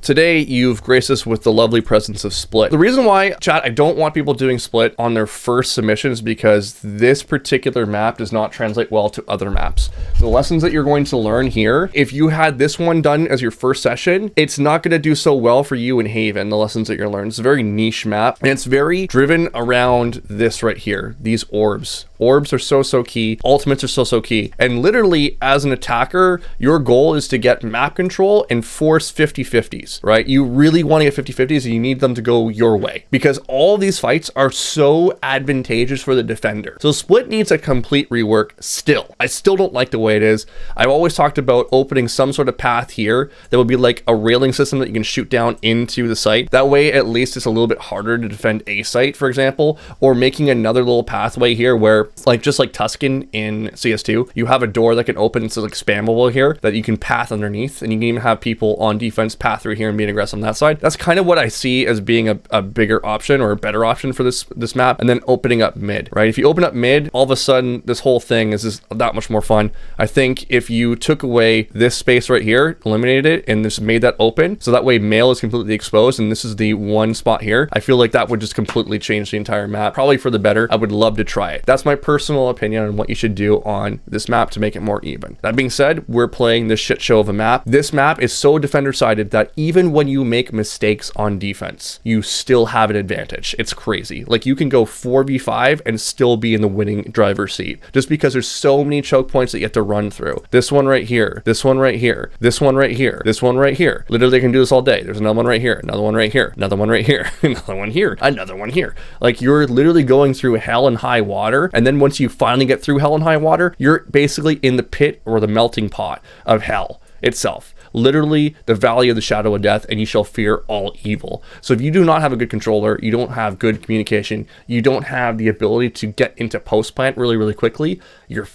Today, you've graced us with the lovely presence of Split. The reason why, chat, I don't want people doing Split on their first submission is because this particular map does not translate well to other maps. The lessons that you're going to learn here, if you had this one done as your first session, it's not going to do so well for you in Haven, the lessons that you're learning. It's a very niche map, and it's very driven around this right here, these orbs. Orbs are so key. Ultimates are so key. And literally, as an attacker, your goal is to get map control and force 50-50s, right? You really want to get 50-50s and you need them to go your way because all these fights are so advantageous for the defender. So Split needs a complete rework still. I still don't like the way it is. I've always talked about opening some sort of path here that would be like a railing system that you can shoot down into the site. That way, at least it's a little bit harder to defend a site, for example, or making another little pathway here where just like Tuscan in CS2, you have a door that can open, it's like spammable here that you can path underneath, and you can even have people on defense path through here and being aggressive on that side. That's kind of what I see as being a bigger option or a better option for this map. And then opening up mid, right? If you open up mid, all of a sudden this whole thing is just that much more fun. I think if you took away this space right here, eliminated it, and just made that open, so that way male is completely exposed, and this is the one spot here, I feel like that would just completely change the entire map, probably for the better. I would love to try it. That's my personal opinion on what you should do on this map to make it more even. That being said, we're playing this shit show of a map. This map is so defender sided that even when you make mistakes on defense, you still have an advantage. It's crazy. Like, you can go 4v5 and still be in the winning driver's seat just because there's so many choke points that you have to run through. This one right here, this one right here, this one right here, this one right here. Literally, they can do this all day. There's another one right here, another one right here, another one right here, another one here, another one here. Like, you're literally going through hell and high water, and then once you finally get through hell and high water, you're basically in the pit or the melting pot of hell itself. Literally the valley of the shadow of death, and you shall fear all evil. So if you do not have a good controller, you don't have good communication, you don't have the ability to get into post plant really quickly, you're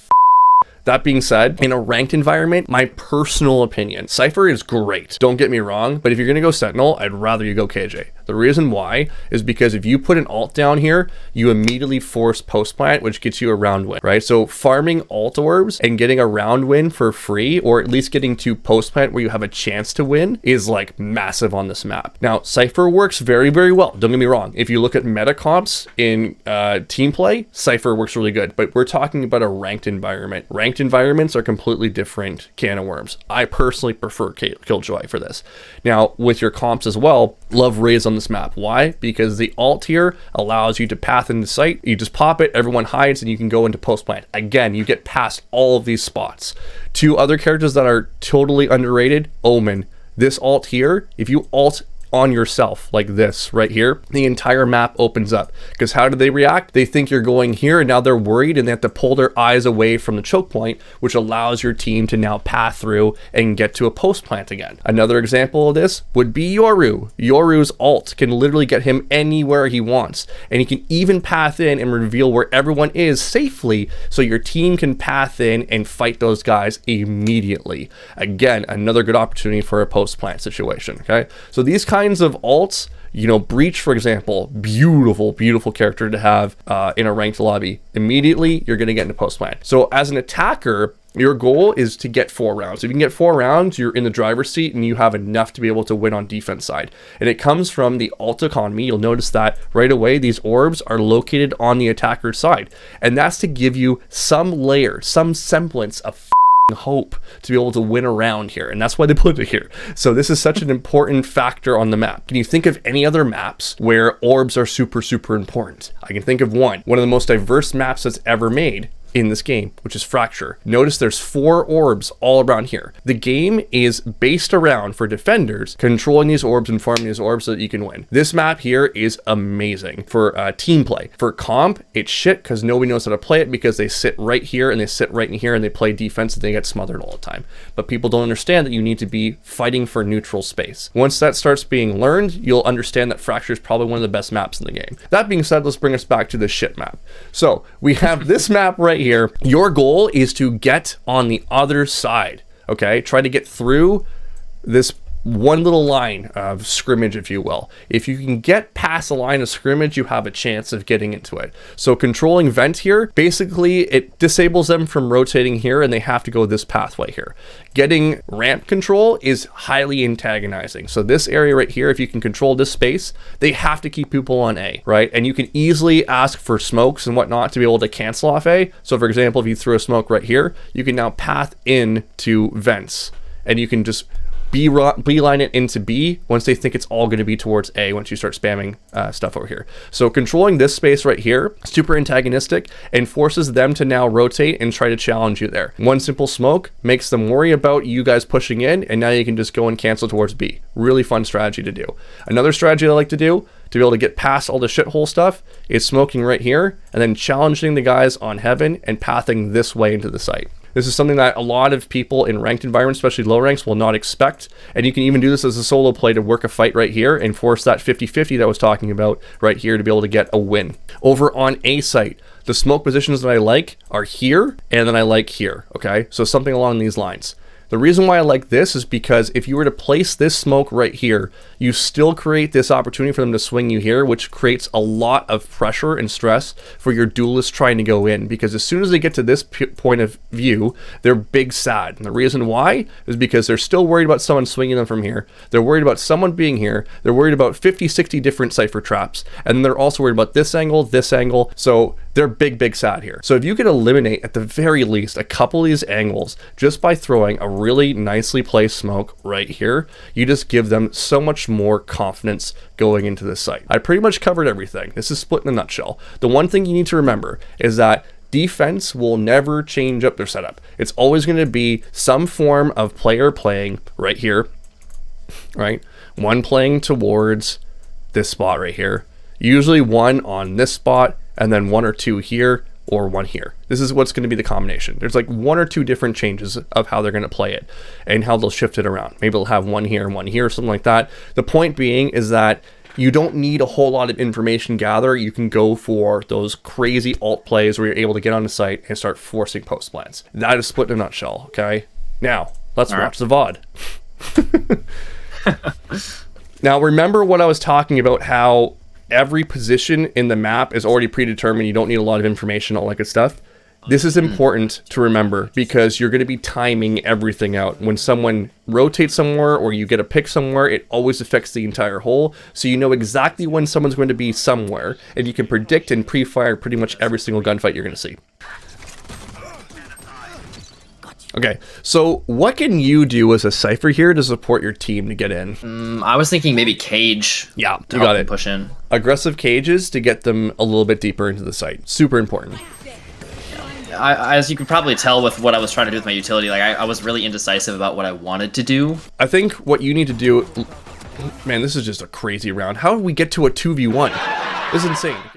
That being said, in a ranked environment, my personal opinion, Cypher is great. Don't get me wrong, but if you're gonna go Sentinel, I'd rather you go KJ. The reason why is because if you put an ult down here, you immediately force post plant, which gets you a round win, right? So farming ult orbs and getting a round win for free, or at least getting to post plant where you have a chance to win, is like massive on this map. Now, Cypher works very well. Don't get me wrong. If you look at meta comps in team play, Cypher works really good, but we're talking about a ranked environment. Ranked environments are completely different can of worms. I personally prefer Killjoy for this. Now, with your comps as well, love Raze on this map. Why? Because the ult here allows you to path into sight. You just pop it, everyone hides, and you can go into post plant. Again, you get past all of these spots. Two other characters that are totally underrated, Omen. This ult here, if you ult on yourself like this right here, the entire map opens up. Because how do they react? They think you're going here, and now they're worried and they have to pull their eyes away from the choke point, which allows your team to now path through and get to a post plant again. Another example of this would be Yoru. Yoru's ult can literally get him anywhere he wants, and he can even path in and reveal where everyone is safely, so your team can path in and fight those guys immediately. Again, another good opportunity for a post plant situation. Okay, so these kinds of ults, you know, Breach, for example, beautiful character to have in a ranked lobby. Immediately, you're going to get into post plant. So as an attacker, your goal is to get 4 rounds. If you can get 4 rounds, you're in the driver's seat and you have enough to be able to win on defense side. And it comes from the ult economy. You'll notice that right away, these orbs are located on the attacker's side. And that's to give you some layer, some semblance of hope to be able to win around here, and that's why they put it here. So this is such an important factor on the map. Can you think of any other maps where orbs are super important? I can think of one of the most diverse maps that's ever made in this game, which is Fracture. Notice there's 4 orbs all around here. The game is based around, for defenders, controlling these orbs and farming these orbs so that you can win. This map here is amazing for team play. For comp, it's shit because nobody knows how to play it because they sit right here and they sit right in here and they play defense and they get smothered all the time. But people don't understand that you need to be fighting for neutral space. Once that starts being learned, you'll understand that Fracture is probably one of the best maps in the game. That being said, let's bring us back to this shit map. So we have this map right here. Your goal is to get on the other side, okay? Try to get through this one little line of scrimmage, if you will. If you can get past a line of scrimmage, you have a chance of getting into it. So controlling vent here, basically it disables them from rotating here and they have to go this pathway here. Getting ramp control is highly antagonizing. So this area right here, if you can control this space, they have to keep people on A, right? And you can easily ask for smokes and whatnot to be able to cancel off A. So for example, if you throw a smoke right here, you can now path in to vents and you can just beeline it into B once they think it's all going to be towards A once you start spamming stuff over here. So controlling this space right here, super antagonistic, and forces them to now rotate and try to challenge you there. One simple smoke makes them worry about you guys pushing in, and now you can just go and cancel towards B. Really fun strategy to do. Another strategy I like to do to be able to get past all the shithole stuff is smoking right here and then challenging the guys on heaven and pathing this way into the site. This is something that a lot of people in ranked environments, especially low ranks, will not expect. And you can even do this as a solo play to work a fight right here and force that 50-50 that I was talking about right here to be able to get a win. Over on A site, the smoke positions that I like are here and then I like here, okay? So something along these lines. The reason why I like this is because if you were to place this smoke right here, you still create this opportunity for them to swing you here, which creates a lot of pressure and stress for your duelist trying to go in, because as soon as they get to this point of view, they're big sad. And the reason why is because they're still worried about someone swinging them from here. They're worried about someone being here. They're worried about 50, 60 different cypher traps. And then they're also worried about this angle, this angle. So they're big sad here. So if you can eliminate at the very least a couple of these angles just by throwing a really nicely placed smoke right here, you just give them so much more confidence going into this site. I pretty much covered everything. This is Split in a nutshell. The one thing you need to remember is that defense will never change up their setup. It's always going to be some form of player playing right here, right? One playing towards this spot right here. Usually one on this spot and then one or two here or one here. This is what's going to be the combination. There's like one or two different changes of how they're going to play it and how they'll shift it around. Maybe they'll have one here and one here, something like that. The point being is that you don't need a whole lot of information gather. You can go for those crazy alt plays where you're able to get on the site and start forcing post plans. That is Split in a nutshell, okay? Now, let's watch the VOD. Now, remember what I was talking about, how every position in the map is already predetermined. You don't need a lot of information, all that good stuff. This is important to remember because you're going to be timing everything out. When someone rotates somewhere or you get a pick somewhere, it always affects the entire whole. So you know exactly when someone's going to be somewhere, and you can predict and pre-fire pretty much every single gunfight you're going to see. Okay, so what can you do as a Cypher here to support your team to get in? I was thinking maybe cage. Yeah, to you got it. Push in. Aggressive cages to get them a little bit deeper into the site. Super important. As you can probably tell with what I was trying to do with my utility, like I was really indecisive about what I wanted to do. I think what you need to do... Man, this is just a crazy round. How did we get to a 2v1? This is insane.